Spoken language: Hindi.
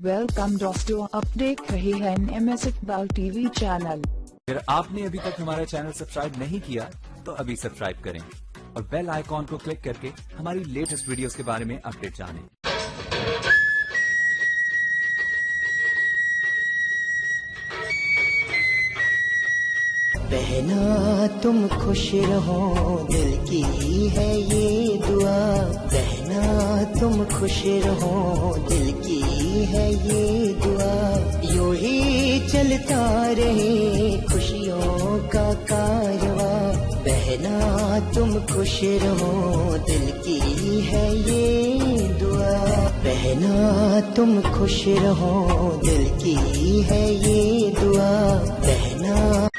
वेलकम दोस्तों, आप देख रहे हैं एमएस इकबाल टीवी चैनल। अगर आपने अभी तक हमारा चैनल सब्सक्राइब नहीं किया तो अभी सब्सक्राइब करें और बेल आइकॉन को क्लिक करके हमारी लेटेस्ट वीडियोस के बारे में अपडेट जानें। बहना तुम खुश रहो, दिल की है ये दुआ। बहना तुम खुश रहो, दिल की है ये दुआ। यूं ही चलता रहे खुशियों का कारवां। बहना तुम खुश रहो, दिल की है ये दुआ। बहना तुम खुश रहो, दिल की है ये दुआ। बहना